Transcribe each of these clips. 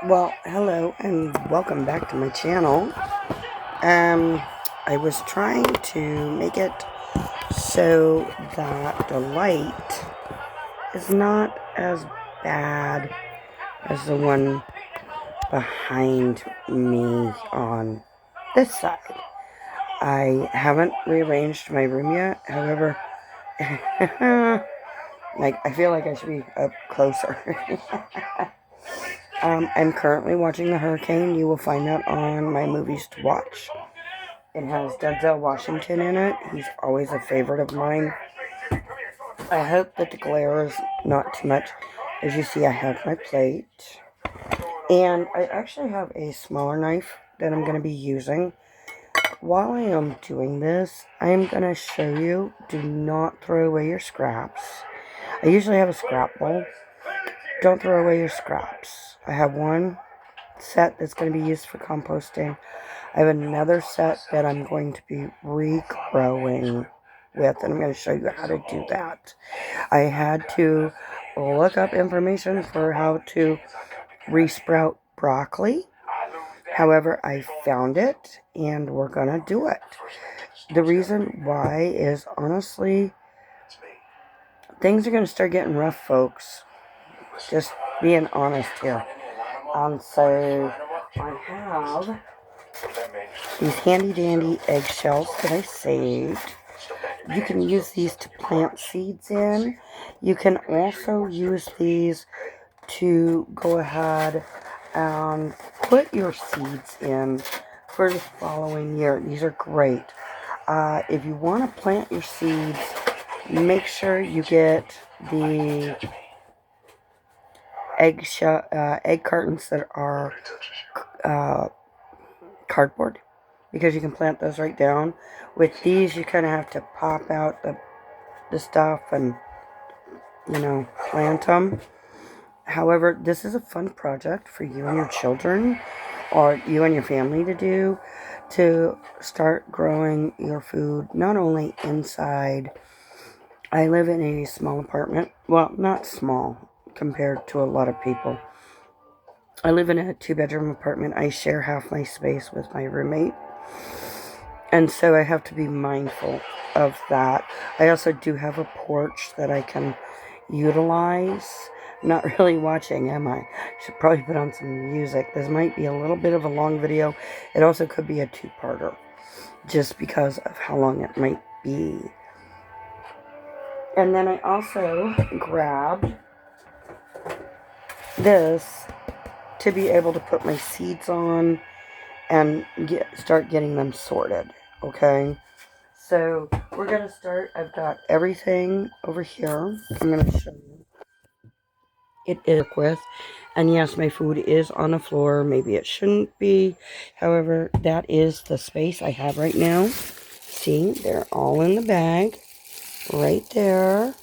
Well, hello and welcome back to my channel. Um, I was trying to make it so that the light is not as bad as the one behind me on this side. I haven't rearranged my room yet, however, like I feel like I should be up closer. I'm currently watching The Hurricane. You will find that on my movies to watch. It has Denzel Washington in it. He's always a favorite of mine. I hope that the glare is not too much. As you see, I have my plate. And I actually have a smaller knife that I'm going to be using. While I am doing this, I am going to show you, do not throw away your scraps. I usually have a scrap bowl. Don't throw away your scraps. I have one set that's going to be used for composting. I have another set that I'm going to be regrowing with, and I'm going to show you how to do that. I had to look up information for how to resprout broccoli. However, I found it, and we're going to do it. The reason why is, honestly, things are going to start getting rough, folks. Just being honest here. So I have these handy dandy eggshells that I saved. You can use these to plant seeds in. You can also use these to go ahead and put your seeds in for the following year. These are great. If you want to plant your seeds, make sure you get the egg cartons that are cardboard, because you can plant those right down. With these, you kind of have to pop out the stuff and, plant them. However, this is a fun project for you and your children, or you and your family to do, to start growing your food, not only inside. I live in a small apartment. Well, not small compared to a lot of people. I live in a 2-bedroom apartment. I share half my space with my roommate. And so I have to be mindful of that. I also do have a porch that I can utilize. I'm not really watching, am I? Should probably put on some music. This might be a little bit of a long video. It also could be a 2-parter, just because of how long it might be. And then I also grabbed this to be able to put my seeds on and start getting them sorted. Okay, so we're gonna start. I've got everything over here. I'm gonna show you. It is with, and yes, my food is on the floor. Maybe it shouldn't be. However, that is the space I have right now. See, they're all in the bag right there.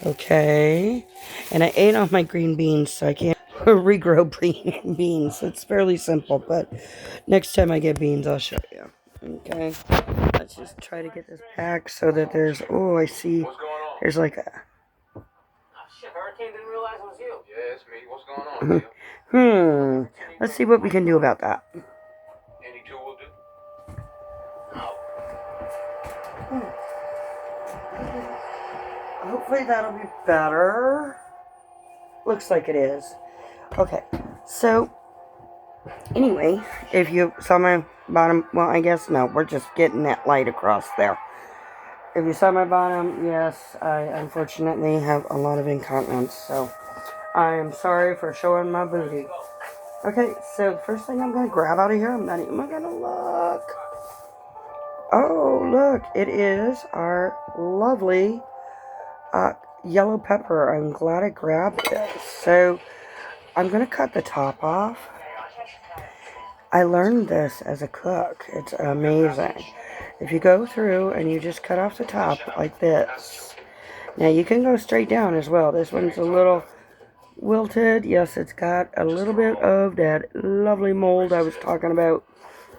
Okay, and I ate all my green beans, so I can't regrow green beans. It's fairly simple, but next time I get beans, I'll show you. Okay, let's just try to get this packed so that there's, oh, I see, there's like a, Shit, Hurricane didn't realize it was you. Yeah, it's me. What's going on, let's see what we can do about that. Any tool will do. Hopefully that'll be better. Looks like it is. Okay, so anyway, if you saw my bottom, well, I guess no, we're just getting that light across there. If you saw my bottom, yes, I unfortunately have a lot of incontinence, so I am sorry for showing my booty. Okay, so the first thing I'm going to grab out of here, I'm not even going to look. Oh, look, it is our lovely yellow pepper. I'm glad I grabbed this. So I'm going to cut the top off. I learned this as a cook. It's amazing. If you go through and you just cut off the top like this. Now you can go straight down as well. This one's a little wilted. Yes, it's got a little bit of that lovely mold I was talking about.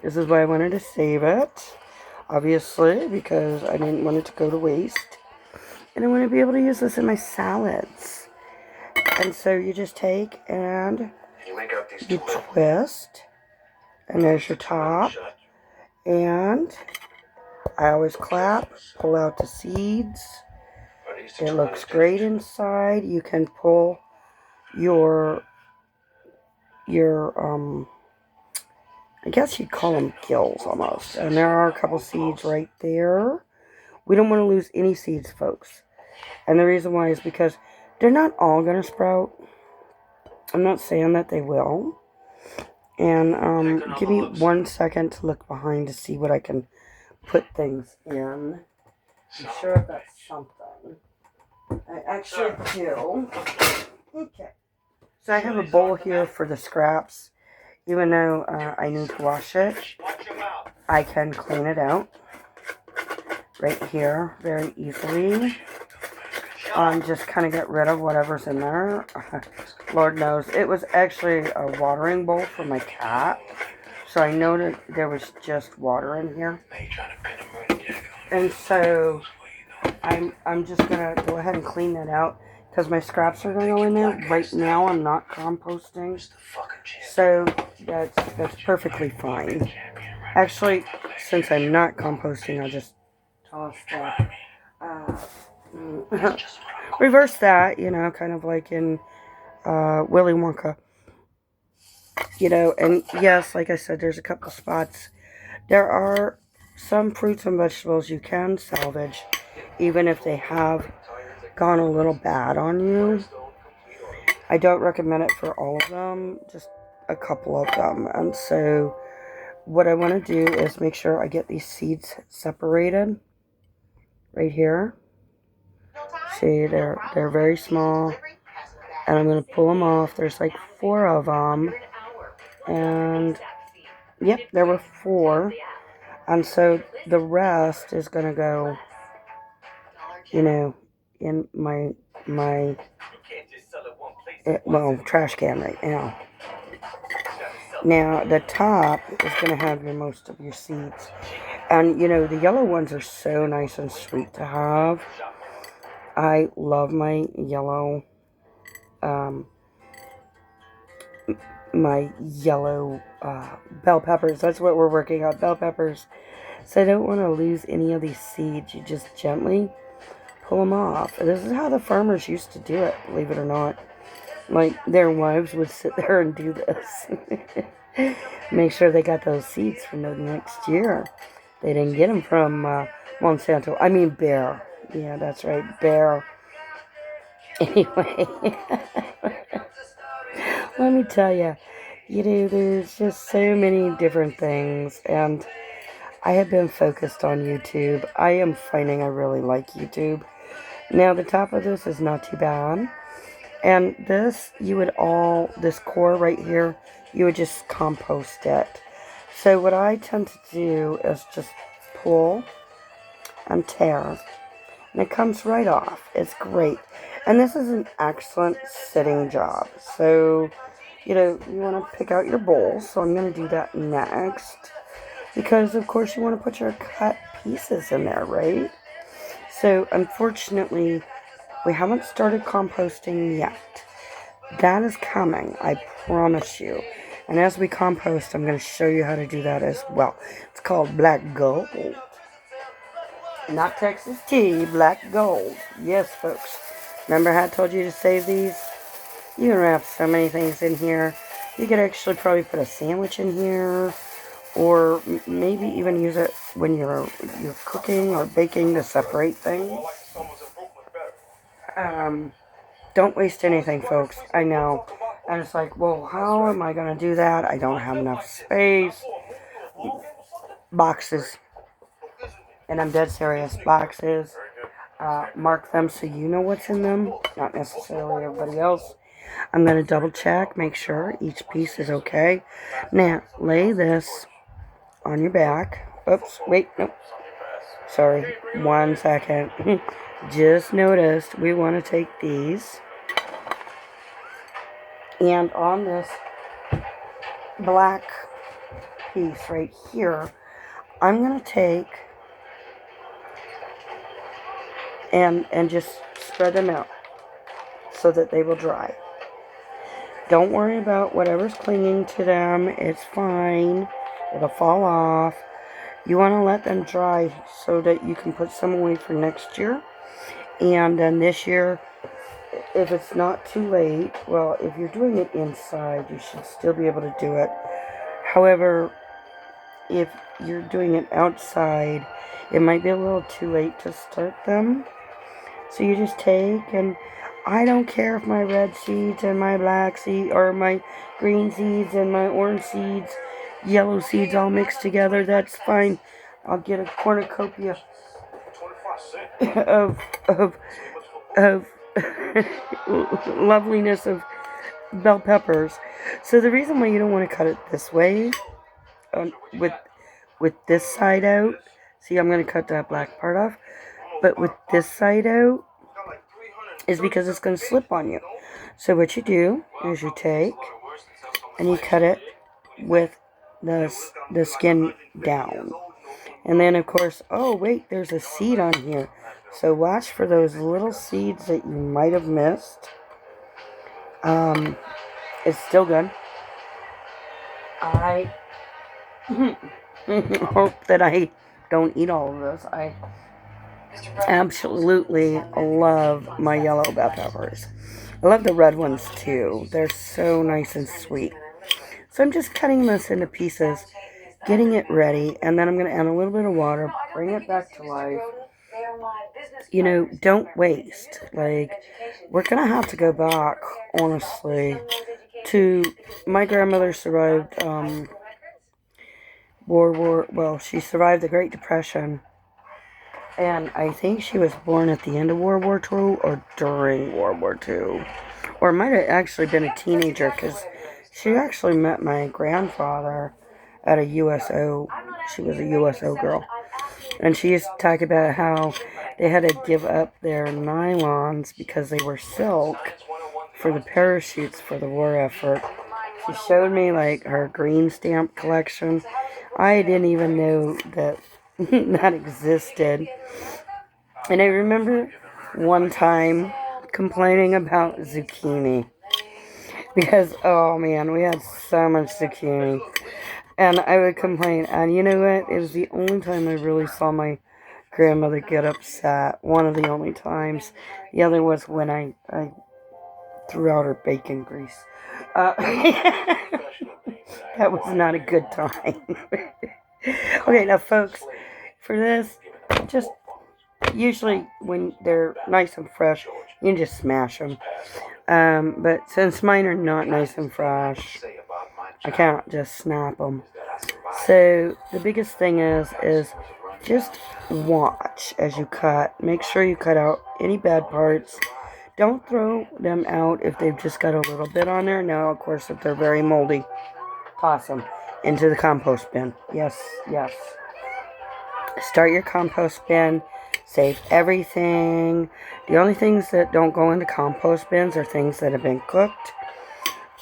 This is why I wanted to save it. Obviously, because I didn't want it to go to waste. And I want to be able to use this in my salads. And so you just take and You twist, and there's your top. And I always clap, pull out the seeds. It looks great inside. You can pull your I guess you'd call them gills almost. And there are a couple seeds right there. We don't want to lose any seeds, folks. And the reason why is because they're not all going to sprout. I'm not saying that they will. And give me 1 second to look behind to see what I can put things in. I'm sure that's something. I actually do. Okay. So I have a bowl here for the scraps. Even though I need to wash it, I can clean it out right here very easily. Just kind of get rid of whatever's in there. Lord knows. It was actually a watering bowl for my cat. So I know that there was just water in here. And so I'm just going to go ahead and clean that out. Because my scraps are going to go in there. Right now I'm not composting. So that's perfectly fine. Actually, since I'm not composting, I'll just toss that. Reverse that, you know, kind of like in Willy Wonka. You know, and yes, like I said, there's a couple spots. There are some fruits and vegetables you can salvage, even if they have gone a little bad on you. I don't recommend it for all of them, just a couple of them. And so what I want to do is make sure I get these seeds separated right here. See, they're very small. And I'm going to pull them off. There's like 4 of them. And yep, there were 4. And so the rest is going to go, you know, in my trash can right now. Now, the top is going to have most of your seeds. And, you know, the yellow ones are so nice and sweet to have. I love my yellow, bell peppers. That's what we're working on, bell peppers. So I don't want to lose any of these seeds. You just gently pull them off. This is how the farmers used to do it, believe it or not. Like, their wives would sit there and do this. Make sure they got those seeds for the next year. They didn't get them from Monsanto. I mean, Bayer. Yeah, that's right, Bayer. Anyway, let me tell you, you know, there's just so many different things, and I have been focused on YouTube. I am finding I really like YouTube. Now, the top of this is not too bad. And this, this core right here, you would just compost it. So what I tend to do is just pull and tear. And it comes right off. It's great. And this is an excellent sitting job. So, you know, you want to pick out your bowls. So I'm going to do that next. Because, of course, you want to put your cut pieces in there, right? So, unfortunately, we haven't started composting yet. That is coming, I promise you. And as we compost, I'm going to show you how to do that as well. It's called black gold. Not Texas tea, black gold. Yes, folks. Remember how I told you to save these? You can wrap so many things in here. You could actually probably put a sandwich in here. Or maybe even use it when you're cooking or baking to separate things. Don't waste anything, folks. I know. And it's like, well, how am I going to do that? I don't have enough space. Boxes. And I'm dead serious. Boxes. Mark them so you know what's in them. Not necessarily everybody else. I'm going to double check. Make sure each piece is okay. Now, lay this on your back. Oops. Wait. Nope. Sorry. 1 second. Just noticed we want to take these. And on this black piece right here, I'm going to take and just spread them out so that they will dry. Don't worry about whatever's clinging to them. It's fine. It'll fall off. You want to let them dry so that you can put some away for next year. And then this year, if it's not too late, well, if you're doing it inside, you should still be able to do it. However, if you're doing it outside, it might be a little too late to start them. So you just take, and I don't care if my red seeds and my black seeds, or my green seeds and my orange seeds, yellow seeds all mixed together, that's fine. I'll get a cornucopia of loveliness of bell peppers. So the reason why you don't want to cut it this way, with this side out, see, I'm going to cut that black part off, but with this side out, is because it's going to slip on you. So what you do is you take and you cut it with the skin down. And then, of course, oh, wait, there's a seed on here. So watch for those little seeds that you might have missed. It's still good. I hope that I don't eat all of this. I absolutely love my yellow bell peppers. I love the red ones too. They're so nice and sweet. So I'm just cutting this into pieces, getting it ready, and then I'm going to add a little bit of water, bring it back to life. You know, don't waste. Like, we're going to have to go back, honestly, to my grandmother survived she survived the Great Depression. And I think she was born at the end of World War II or during World War II. Or it might have actually been a teenager, because she actually met my grandfather at a USO. She was a USO girl. And she used to talk about how they had to give up their nylons because they were silk for the parachutes for the war effort. She showed me, like, her green stamp collection. I didn't even know that that existed. And I remember one time complaining about zucchini. Because, oh man, we had so much zucchini. And I would complain. And you know what? It was the only time I really saw my grandmother get upset. One of the only times. The other was when I threw out her bacon grease. That was not a good time. Okay, now folks, for this, just usually when they're nice and fresh, you can just smash them. But since mine are not nice and fresh, I can't just snap them. So the biggest thing is just watch as you cut. Make sure you cut out any bad parts. Don't throw them out if they've just got a little bit on there. Now, of course, if they're very moldy, toss them into the compost bin. Yes, yes. Start your compost bin. Save everything. The only things that don't go into compost bins are things that have been cooked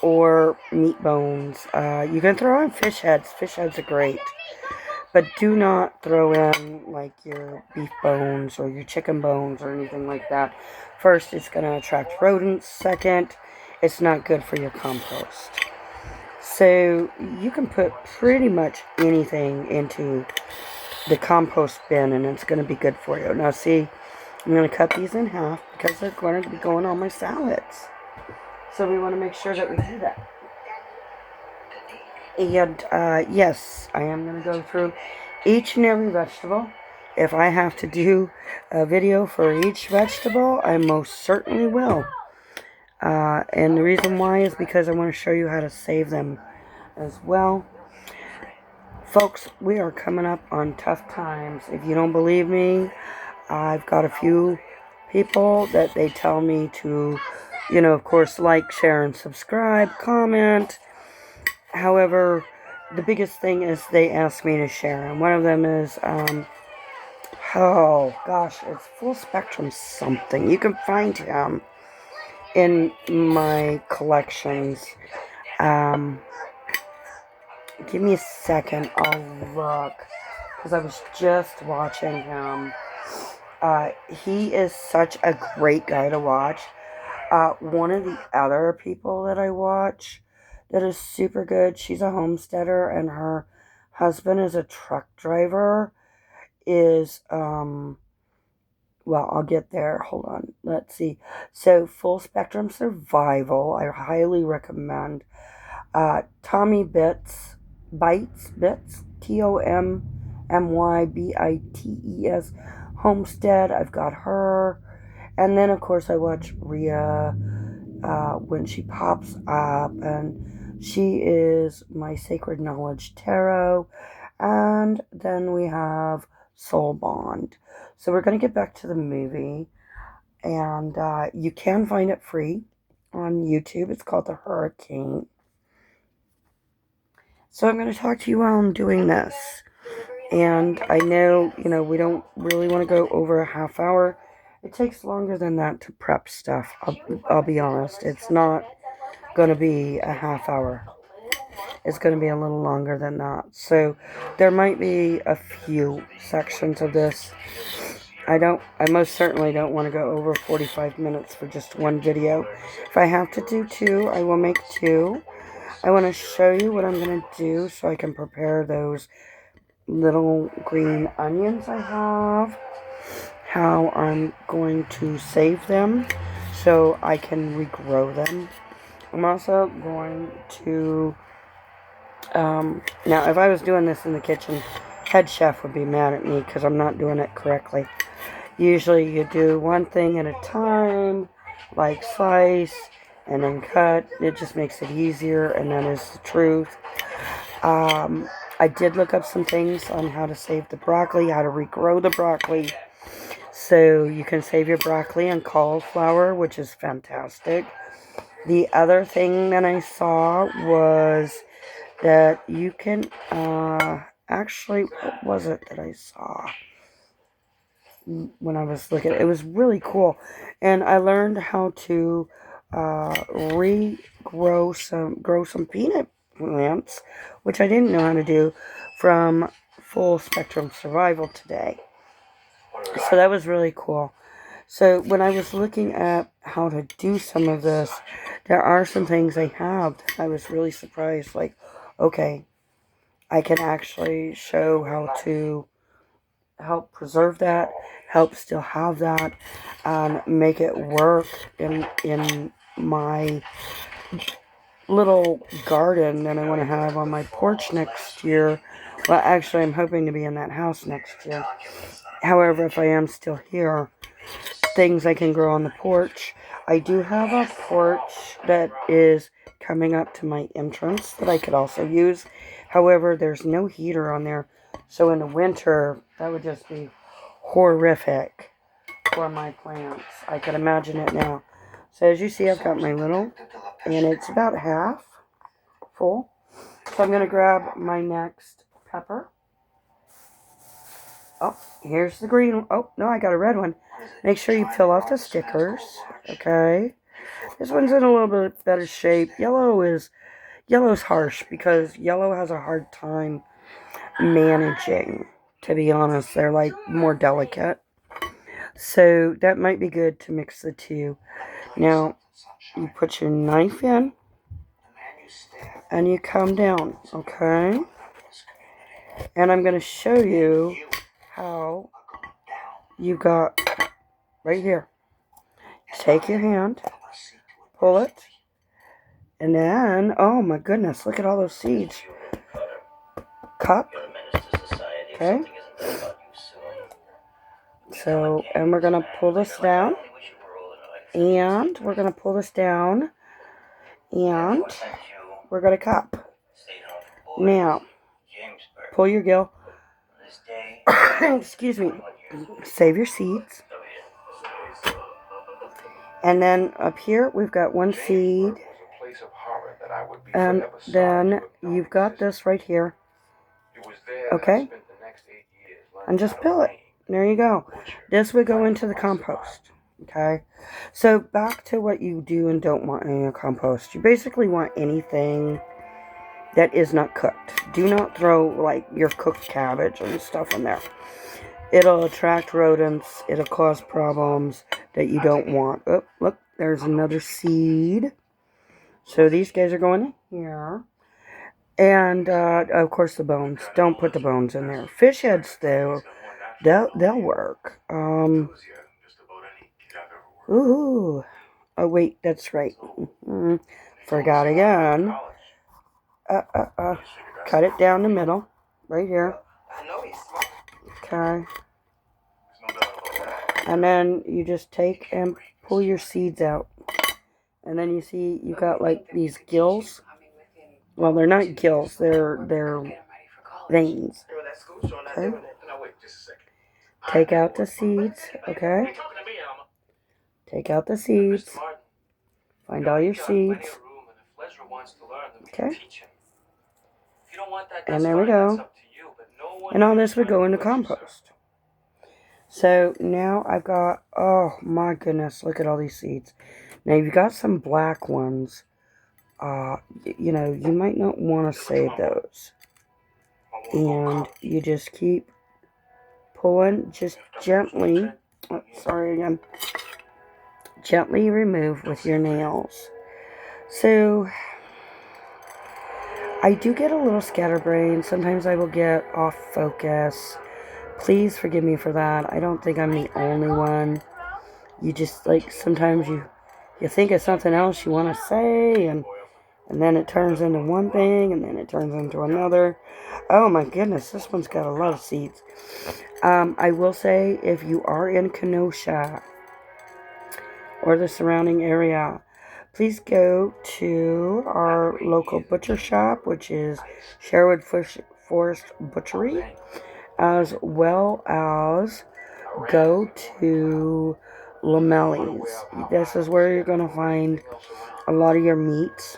or meat bones. You can throw in fish heads. Fish heads are great. But do not throw in like your beef bones or your chicken bones or anything like that. First, it's going to attract rodents. Second, it's not good for your compost. So you can put pretty much anything into the compost bin and it's going to be good for you. Now see, I'm going to cut these in half because they're going to be going on my salads. So we want to make sure that we do that. And yes, I am going to go through each and every vegetable. If I have to do a video for each vegetable, I most certainly will. And the reason why is because I want to show you how to save them as well. Folks, we are coming up on tough times. If you don't believe me, I've got a few people that they tell me to, of course, like, share, and subscribe, comment. However, the biggest thing is they ask me to share. And one of them is, oh gosh, it's Full Spectrum something. You can find him in my collections. Give me a second, I'll look, because I was just watching him. He is such a great guy to watch. One of the other people that I watch that is super good, she's a homesteader and her husband is a truck driver, is, well, I'll get there. Hold on. Let's see. So, Full Spectrum Survival, I highly recommend. Tommy Bits, TOMMYBITES, Homestead, I've got her. And then, of course, I watch Rhea when she pops up, and she is my Sacred Knowledge Tarot. And then we have Soul Bond. So we're going to get back to the movie, and you can find it free on YouTube. It's called The Hurricane. So I'm going to talk to you while I'm doing this. And I know, we don't really want to go over a half hour. It takes longer than that to prep stuff. I'll be honest. It's not going to be a half hour. It's going to be a little longer than that. So there might be a few sections of this. I most certainly don't want to go over 45 minutes for just one video. If I have to do two, I will make two. I want to show you what I'm going to do so I can prepare those little green onions I have. How I'm going to save them so I can regrow them. I'm also going to, now if I was doing this in the kitchen, head chef would be mad at me because I'm not doing it correctly. Usually you do one thing at a time, like slice and then cut. It just makes it easier, and that is the truth. I did look up some things on how to save the broccoli, how to regrow the broccoli. So you can save your broccoli and cauliflower, which is fantastic. The other thing that I saw was that you can, actually, what was it that I saw when I was looking? It was really cool. And I learned how to grow some peanut plants, which I didn't know how to do, from Full Spectrum Survival today. So that was really cool. So when I was looking at how to do some of this, there are some things I have that I was really surprised. Like, okay, I can actually show how to help preserve that, help still have that, and make it work in my little garden that I want to have on my porch next year. Well, actually, I'm hoping to be in that house next year. However, if I am still here, things I can grow on the porch. I do have a porch that is coming up to my entrance that I could also use. However, there's no heater on there. So in the winter, that would just be horrific for my plants. I could imagine it now. So as you see, I've got my little, and it's about half full. So I'm going to grab my next pepper. Oh, here's the green one. Oh, no, I got a red one. Make sure you peel off the stickers. Okay. This one's in a little bit better shape. Yellow's harsh because yellow has a hard time managing, to be honest. They're like more delicate. So that might be good to mix the two. Now, you put your knife in and you come down, okay? And I'm going to show you how you got right here. Take your hand, pull it, and then, oh my goodness, look at all those seeds. Cup, okay? So, and we're going to pull this down, and we're going to pull this down, and we're going to cup. Now, pull your gill. Excuse me. Save your seeds. And then up here, we've got one seed. And then you've got this right here. Okay? And just peel it. There you go. This would go into the compost. Okay? So back to what you do and don't want in your compost. You basically want anything that is not cooked. Do not throw like your cooked cabbage and stuff in there. It'll attract rodents. It'll cause problems that you don't want. Oh, look, there's another seed. So these guys are going in here. And, of course, the bones. Don't put the bones in there. Fish heads, though, they'll work. Ooh. Oh, wait, that's right. Forgot again. Cut it down the middle. Right here. Okay. And then you just take and pull your seeds out. And then you see you got like these gills. Well, they're not gills. They're veins. Okay. Take out the seeds. Okay. Take out the seeds. Find all your seeds. Okay. And there we go. And all this would go into compost. So now I've got, oh my goodness, look at all these seeds. Now you've got some black ones. You know, you might not want to save those. And you just keep pulling, just gently, sorry again, gently remove with your nails. So, I do get a little scatterbrain. Sometimes I will get off focus. Please forgive me for that. I don't think I'm the only one. You just, like, sometimes you think of something else you want to say, and then it turns into one thing, and then it turns into another. Oh my goodness, this one's got a lot of seeds. I will say, if you are in Kenosha or the surrounding area, please go to our local butcher shop, which is Sherwood Forest Butchery, as well as go to Lamelli's. This is where you're going to find a lot of your meats.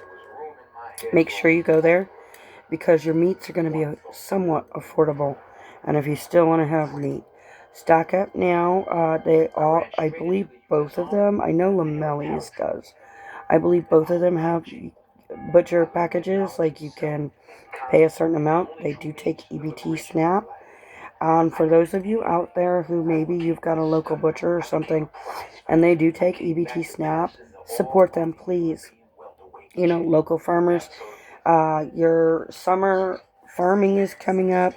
Make sure you go there because your meats are going to be somewhat affordable. And if you still want to have meat, stock up now. They all, I believe both of them, I know Lamelli's does. I believe both of them have butcher packages, like you can pay a certain amount. They do take EBT SNAP. For those of you out there who maybe you've got a local butcher or something, and they do take EBT SNAP, support them, please. You know, local farmers. Your summer farming is coming up.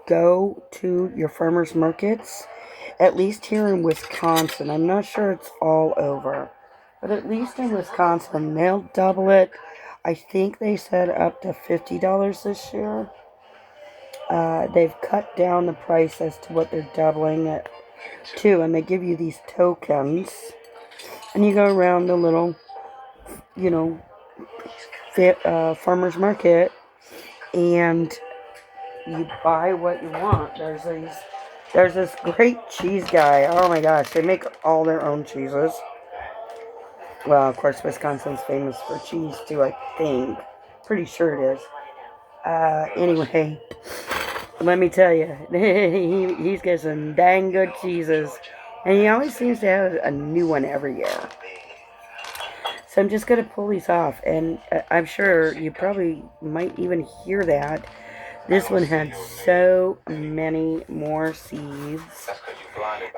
Go to your farmers markets, at least here in Wisconsin. I'm not sure it's all over, but at least in Wisconsin, they'll double it. I think they said up to $50 this year. They've cut down the price as to what they're doubling it to, and they give you these tokens, and you go around the little, you know, farmer's market, and you buy what you want. There's this great cheese guy. Oh my gosh, they make all their own cheeses. Well, of course, Wisconsin's famous for cheese too, I think. Pretty sure it is. Anyway, let me tell you, he's got some dang good cheeses. And he always seems to have a new one every year. So I'm just going to pull these off. And I'm sure you probably might even hear that. This one had so many more seeds.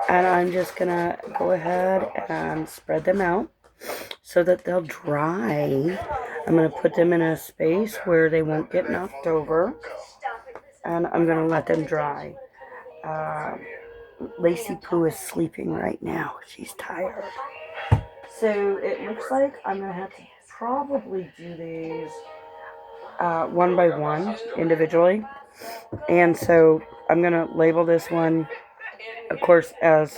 And I'm just going to go ahead and spread them out so that they'll dry. I'm going to put them in a space where they won't get knocked over. And I'm going to let them dry. Lacey Pooh is sleeping right now. She's tired. So it looks like I'm going to have to probably do these one by one individually. And so I'm going to label this one, of course, as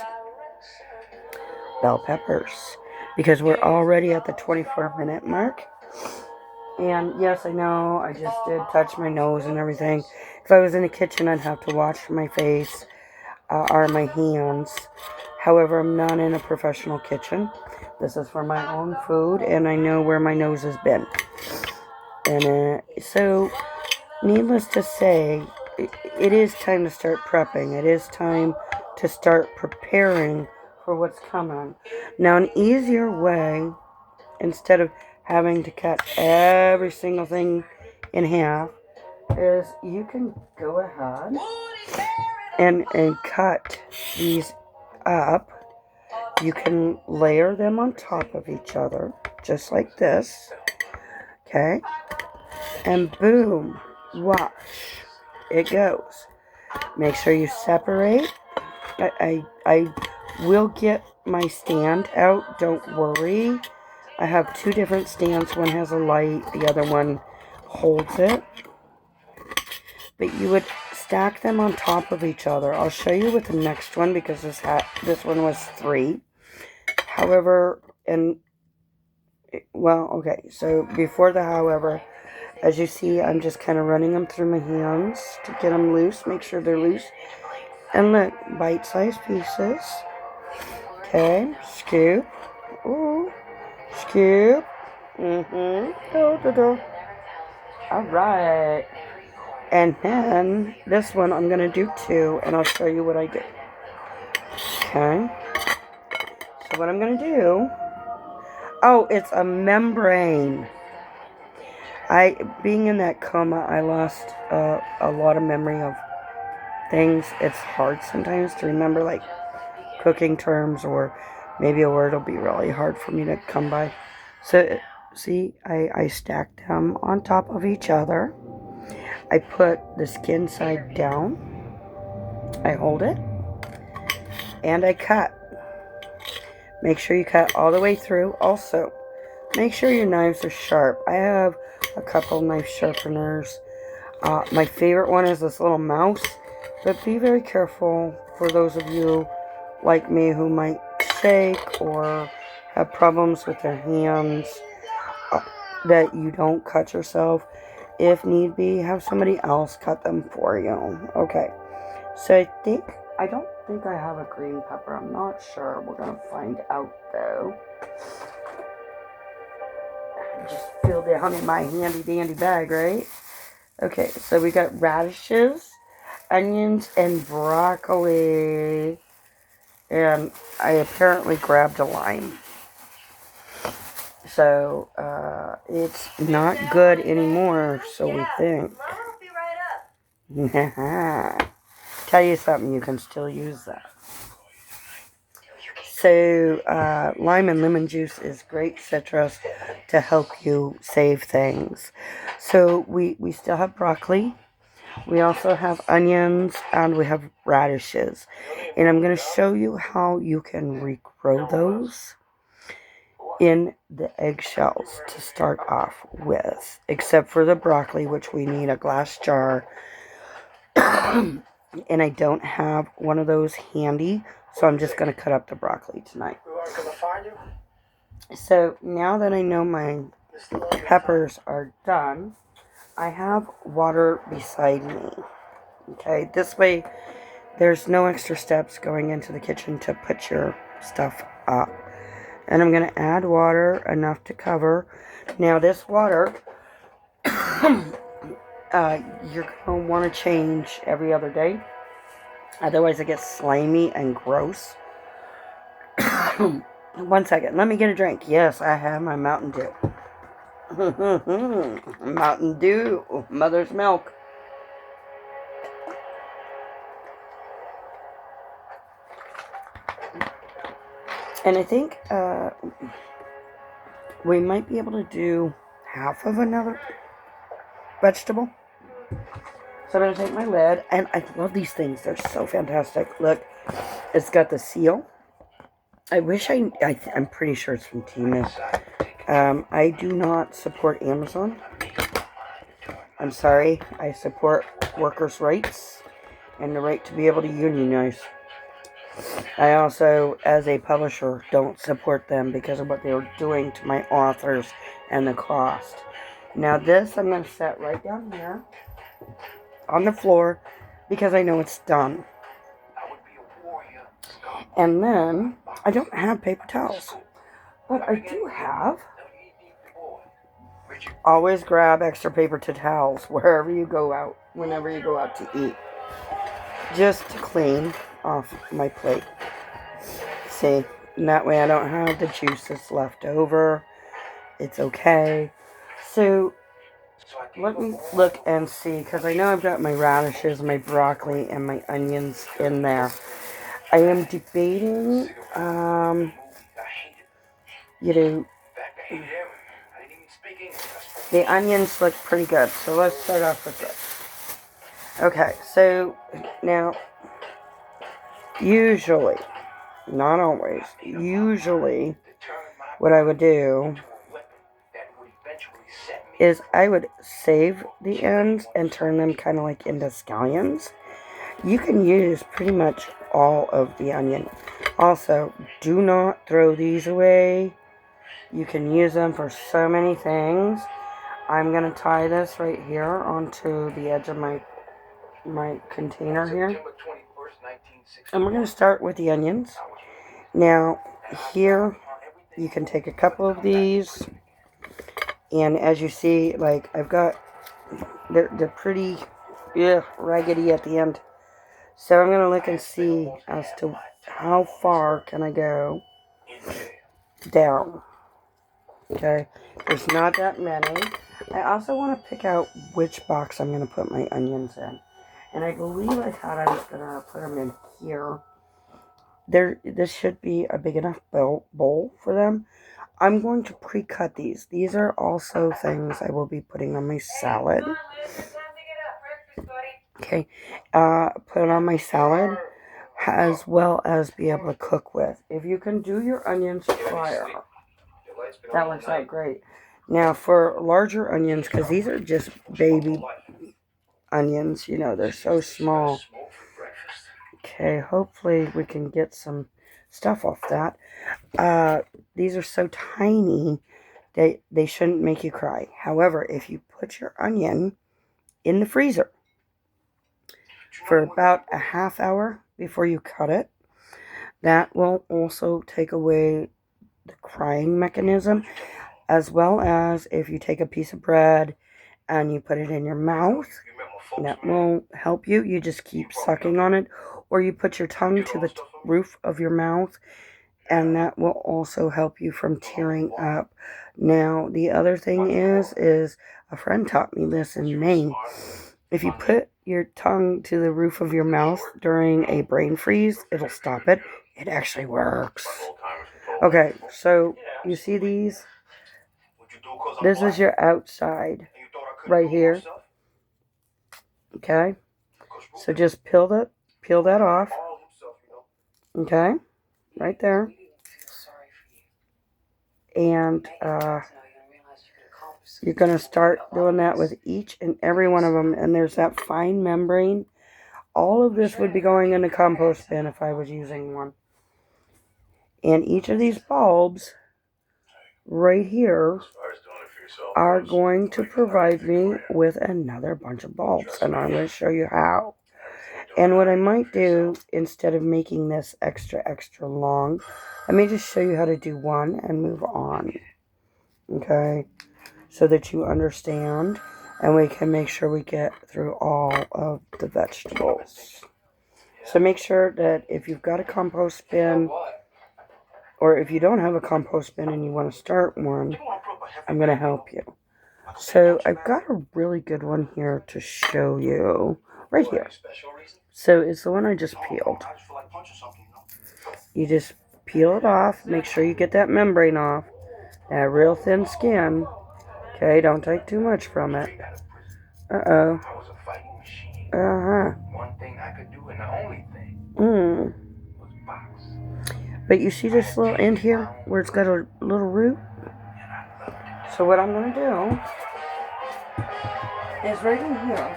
bell peppers, because we're already at the 24-minute mark. And yes, I know I just did touch my nose and everything. If I was in the kitchen, I'd have to wash my face or my hands. However, I'm not in a professional kitchen. This is for my own food, and I know where my nose has been. And so, needless to say, it is time to start prepping. It is time to start preparing for what's coming. Now, an easier way, instead of having to cut every single thing in half, is you can go ahead and cut these up You can layer them on top of each other, just like this. Okay? And boom, watch. It goes. Make sure you separate. I will get my stand out, don't worry. I have two different stands. One has a light, the other one holds it. But you would stack them on top of each other. I'll show you with the next one because this one was 3. However, okay, so before the however, as you see, I'm just kind of running them through my hands to get them loose, make sure they're loose. And look, bite-sized pieces. Okay, scoop. Ooh, scoop. Alright. And then, this one I'm going to do 2, and I'll show you what I do. Okay. So what I'm going to do... Oh, it's a membrane. Being in that coma, I lost a lot of memory of things. It's hard sometimes to remember, like, cooking terms, or maybe a word will be really hard for me to come by. So, see, I stacked them on top of each other. I put the skin side down. I hold it. And I cut. Make sure you cut all the way through. Also, make sure your knives are sharp. I have a couple knife sharpeners. My favorite one is this little mouse. But be very careful for those of you like me who might shake or have problems with their hands, that you don't cut yourself. If need be, have somebody else cut them for you. Okay. So I don't think I have a green pepper. I'm not sure. We're going to find out, though. Just feel down in my handy-dandy bag, right? Okay, so we got radishes, onions, and broccoli. And I apparently grabbed a lime. So, it's not good anymore, so we think. Mom, I'll be right up. Tell you something, you can still use that. So, lime and lemon juice is great citrus to help you save things. So, we still have broccoli. We also have onions, and we have radishes. And I'm going to show you how you can regrow those in the eggshells to start off with. Except for the broccoli, which we need a glass jar. And I don't have one of those handy, so I'm just going to cut up the broccoli tonight. So now that I know my peppers are done, I have water beside me. Okay, this way there's no extra steps going into the kitchen to put your stuff up. And I'm going to add water enough to cover. Now this water, you're going to want to change every other day. Otherwise it gets slimy and gross. 1 second. Let me get a drink. Yes, I have my Mountain Dew. Mountain Dew. Mother's milk. And I think we might be able to do half of another vegetable. So I'm going to take my lid, and I love these things. They're so fantastic. Look, it's got the seal. I wish I'm pretty sure it's from Temu. I do not support Amazon. I'm sorry. I support workers' rights and the right to be able to unionize. I also, as a publisher, don't support them because of what they were doing to my authors and the cost. Now this I'm going to set right down here on the floor because I know it's done. And then I don't have paper towels, but I do have. Always grab extra paper towels wherever you go out, whenever you go out to eat, just to clean off my plate. See, and that way I don't have the juices left over. It's okay. So let me look and see, because I know I've got my radishes, my broccoli, and my onions in there. I am debating, you know, the onions look pretty good, so let's start off with this. Okay, so now, usually, not always, usually, what I would do is I would save the ends and turn them kind of like into scallions. You can use pretty much all of the onion. Also, do not throw these away. You can use them for so many things. I'm going to tie this right here onto the edge of my container here. And we're going to start with the onions. Now, here, you can take a couple of these. And as you see, like, I've got, they're pretty raggedy at the end. So I'm going to look and see as to how far can I go down. Okay, there's not that many. I also want to pick out which box I'm going to put my onions in. And I believe I thought I was going to put them in here. This should be a big enough bowl for them. I'm going to pre-cut these. These are also things I will be putting on my salad. Okay, put it on my salad as well as be able to cook with. If you can do your onions prior, that works out great. Now for larger onions, because these are just baby onions, you know, they're so small. Okay, hopefully we can get some stuff off that. These are so tiny, they shouldn't make you cry. However, if you put your onion in the freezer for about a half hour before you cut it, that will also take away the crying mechanism, as well as if you take a piece of bread and you put it in your mouth, that will help you. You just keep sucking on it, or you put your tongue to the roof of your mouth, and that will also help you from tearing up. Now, the other thing is a friend taught me this in Maine. If you put your tongue to the roof of your mouth during a brain freeze, it'll stop it. It actually works. Okay, so you see these? This is your outside right here. Okay, so just peel that off. Okay, right there. And you're going to start doing that with each and every one of them. And there's that fine membrane. All of this would be going in a compost bin if I was using one. And each of these bulbs right here are going to provide me with another bunch of bulbs. And I'm going to show you how. And what I might do, instead of making this extra long, let me just show you how to do one and move on. Okay? So that you understand, and we can make sure we get through all of the vegetables. So make sure that if you've got a compost bin, or if you don't have a compost bin and you want to start one, I'm going to help you. So I've got a really good one here to show you, right here. So it's the one I just peeled. You just peel it off, make sure you get that membrane off, that real thin skin. Okay, don't take too much from it. Uh-oh. One thing I could do and the only thing was box. But you see this little end here where it's got a little root? So what I'm going to do is right in here,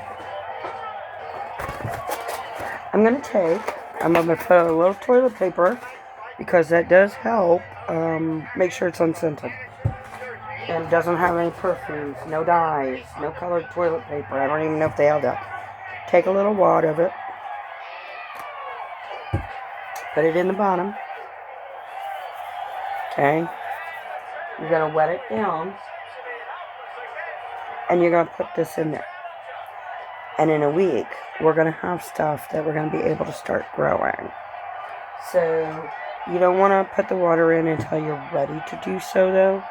I'm going to put a little toilet paper, because that does help make sure it's unscented. And doesn't have any perfumes, no dyes, no colored toilet paper. I don't even know if they have that. Take a little wad of it. Put it in the bottom. Okay. You're going to wet it down. And you're going to put this in there. And in a week, we're going to have stuff that we're going to be able to start growing. So, you don't want to put the water in until you're ready to do so, though.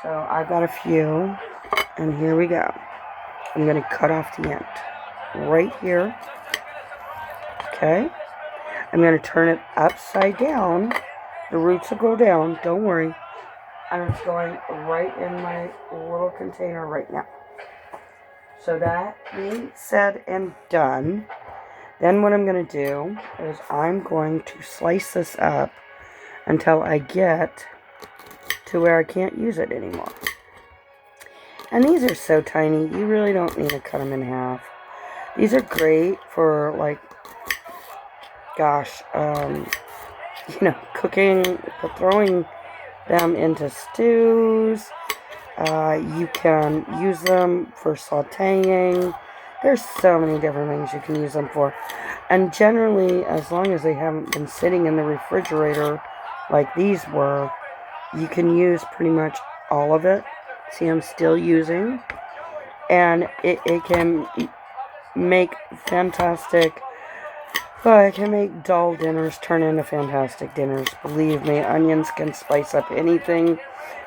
So I've got a few, and here we go. I'm going to cut off the end right here. Okay. I'm going to turn it upside down. The roots will go down, don't worry. And it's going right in my little container right now. So that being said and done, then what I'm going to do is I'm going to slice this up until I get to where I can't use it anymore. And these are so tiny, you really don't need to cut them in half. These are great for, like, gosh, cooking, throwing them into stews. You can use them for sauteing. There's so many different things you can use them for. And generally, as long as they haven't been sitting in the refrigerator like these were, you can use pretty much all of it. See, I'm still using. And it can make fantastic... Oh, it can make dull dinners turn into fantastic dinners. Believe me, onions can spice up anything.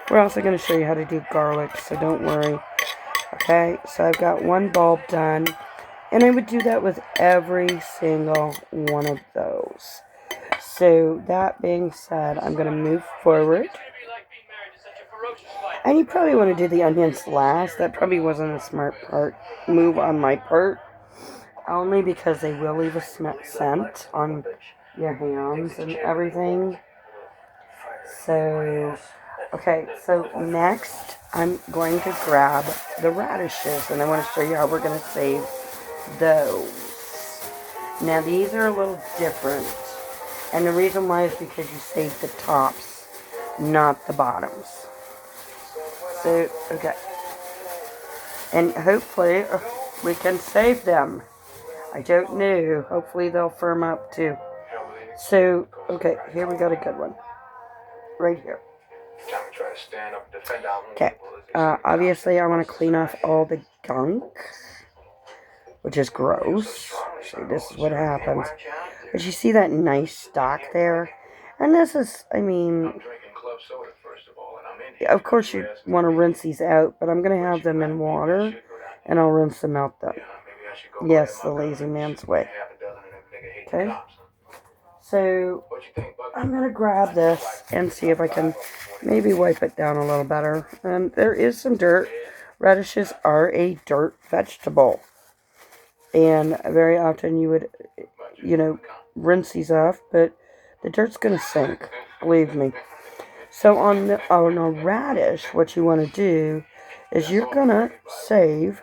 We're also going to show you how to do garlic, so don't worry. Okay, so I've got one bulb done. And I would do that with every single one of those. So, that being said, I'm going to move forward. And you probably want to do the onions last. That probably wasn't a smart move on my part. Only because they will leave a scent on your hands and everything. So, okay, so next I'm going to grab the radishes. And I want to show you how we're going to save those. Now these are a little different. And the reason why is because you save the tops, not the bottoms. So, okay. And hopefully we can save them. I don't know. Hopefully they'll firm up too. So, okay, here we got a good one. Right here. Okay. Obviously I want to clean off all the gunk, which is gross. So this is what happens. But you see that nice stalk there? And this is, I mean, of course you want to rinse these out, but I'm going to have them in water, and I'll rinse them out then. Yes, the lazy man's way. Okay? So, I'm going to grab this and see if I can maybe wipe it down a little better. And there is some dirt. Radishes are a dirt vegetable. And very often you would, rinse these off, but the dirt's going to sink, believe me. So on a radish, what you want to do is you're going to save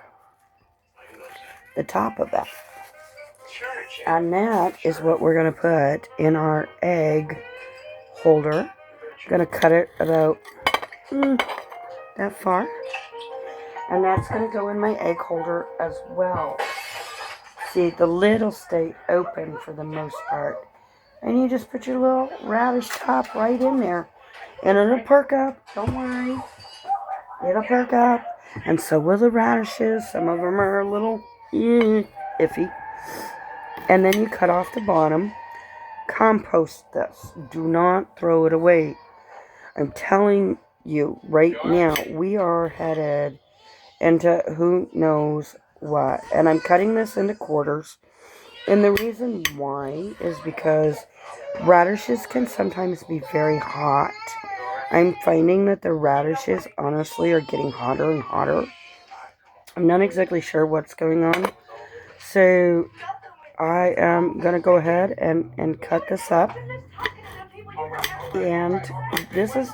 the top of that. And that is what we're going to put in our egg holder. I'm going to cut it about that far. And that's going to go in my egg holder as well. See, the lid will stay open for the most part. And you just put your little radish top right in there. And it'll perk up. Don't worry. It'll perk up. And so will the radishes. Some of them are a little iffy. And then you cut off the bottom. Compost this. Do not throw it away. I'm telling you right now, we are headed into who knows what. And I'm cutting this into quarters. And the reason why is because radishes can sometimes be very hot. I'm finding that the radishes honestly are getting hotter and hotter. I'm not exactly sure what's going on. So I am going to go ahead and cut this up. And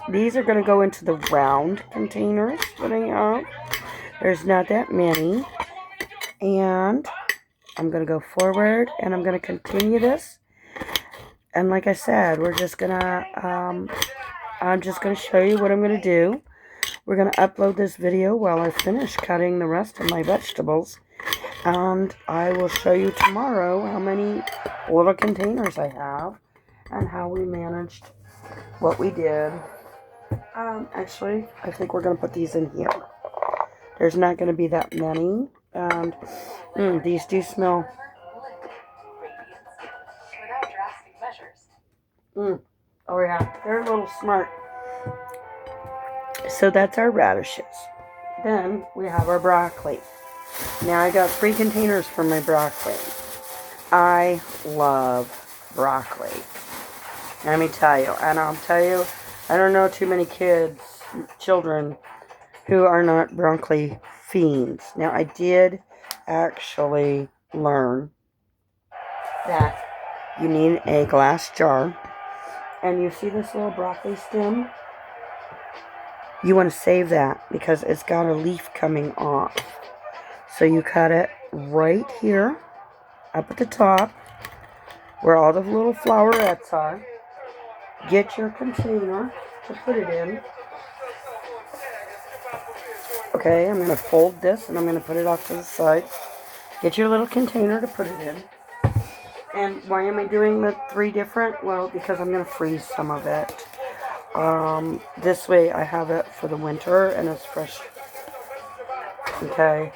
these are going to go into the round containers that I have. There's not that many. And I'm going to go forward and I'm going to continue this. And like I said, we're just going to, I'm just going to show you what I'm going to do. We're going to upload this video while I finish cutting the rest of my vegetables. And I will show you tomorrow how many little containers I have and how we managed what we did. Actually, I think we're going to put these in here. There's not going to be that many. And these do smell. Oh yeah, they're a little smart. So that's our radishes. Then we have our broccoli. Now I got 3 containers for my broccoli. I love broccoli. Let me tell you. And I'll tell you, I don't know too many children, who are not broccoli fiends. Now, I did actually learn that you need a glass jar. And you see this little broccoli stem? You want to save that because it's got a leaf coming off. So you cut it right here, up at the top, where all the little flowerets are. Get your container to put it in. Okay, I'm going to fold this and I'm going to put it off to the side. Get your little container to put it in. And why am I doing the 3 different? Well, because I'm going to freeze some of it. This way I have it for the winter and it's fresh. Okay.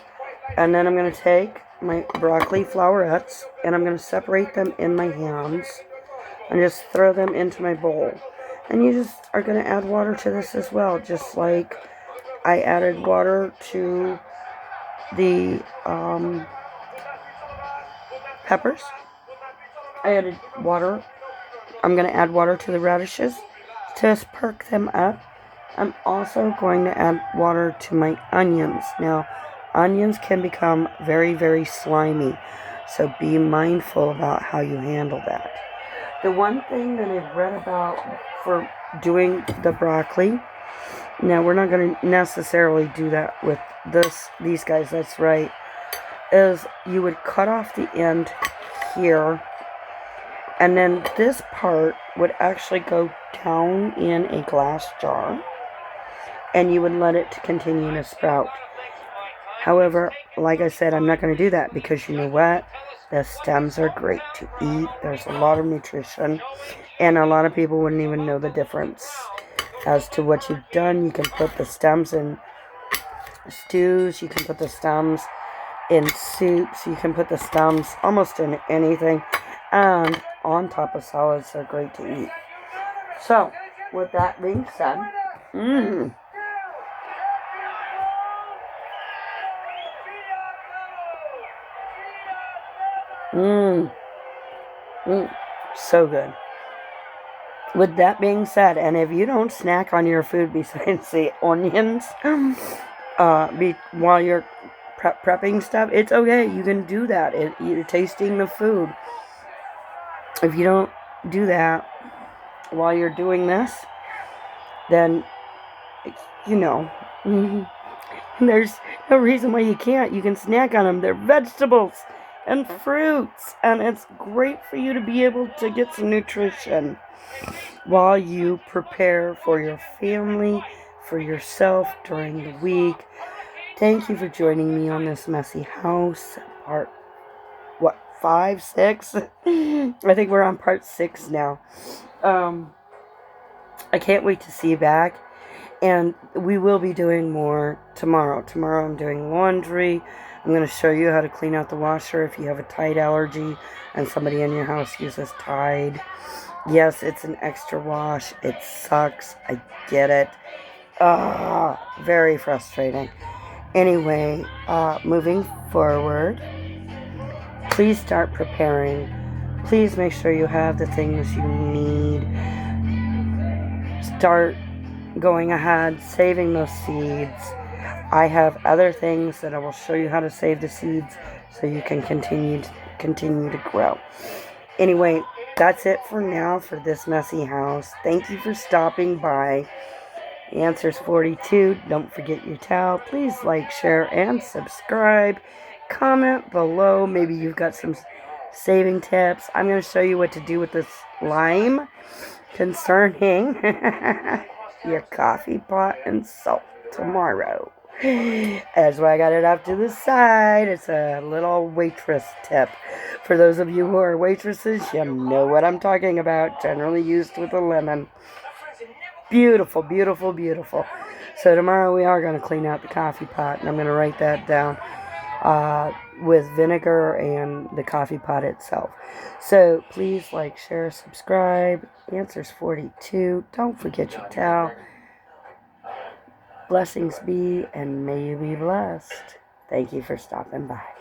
And then I'm going to take my broccoli flowerets and I'm going to separate them in my hands and just throw them into my bowl. And you just are going to add water to this as well, just like I added water to the peppers. I added water. I'm going to add water to the radishes to perk them up. I'm also going to add water to my onions. Now, onions can become very, very slimy, so be mindful about how you handle that. The one thing that I've read about for doing the broccoli, now we're not going to necessarily do that with these guys, that's right, is you would cut off the end here, and then this part would actually go down in a glass jar, and you would let it continue to sprout. However, like I said, I'm not going to do that because you know what? The stems are great to eat. There's a lot of nutrition, and a lot of people wouldn't even know the difference as to what you've done. You can put the stems in stews. You can put the stems in soups. You can put the stems almost in anything, and on top of salads, they're great to eat. So, with that being said, so good. With that being said, and if you don't snack on your food besides the onions, while you're prepping stuff, it's okay. You can do that. You're tasting the food. If you don't do that while you're doing this, then, there's no reason why you can't. You can snack on them. They're vegetables and fruits, and it's great for you to be able to get some nutrition while you prepare for your family, for yourself during the week. Thank you for joining me on this messy house, part 5, 6? I think we're on part 6 now. I can't wait to see you back. And we will be doing more tomorrow. Tomorrow I'm doing laundry. I'm going to show you how to clean out the washer if you have a Tide allergy and somebody in your house uses Tide. Yes, it's an extra wash. It sucks. I get it. Very frustrating. Anyway, moving forward, please start preparing. Please make sure you have the things you need. Start going ahead, saving those seeds. I have other things that I will show you how to save the seeds so you can continue to grow. Anyway, that's it for now for this messy house. Thank you for stopping by. The answer's 42. Don't forget your towel. Please like, share, and subscribe. Comment below. Maybe you've got some saving tips. I'm going to show you what to do with this lime concerning your coffee pot and salt tomorrow. That's why I got it off to the side. It's a little waitress tip. For those of you who are waitresses, you know what I'm talking about. Generally used with a lemon. Beautiful, beautiful, beautiful. So tomorrow we are going to clean out the coffee pot, and I'm going to write that down with vinegar and the coffee pot itself. So please like, share, subscribe. Answers 42. Don't forget your towel. Blessings be, and may you be blessed. Thank you for stopping by.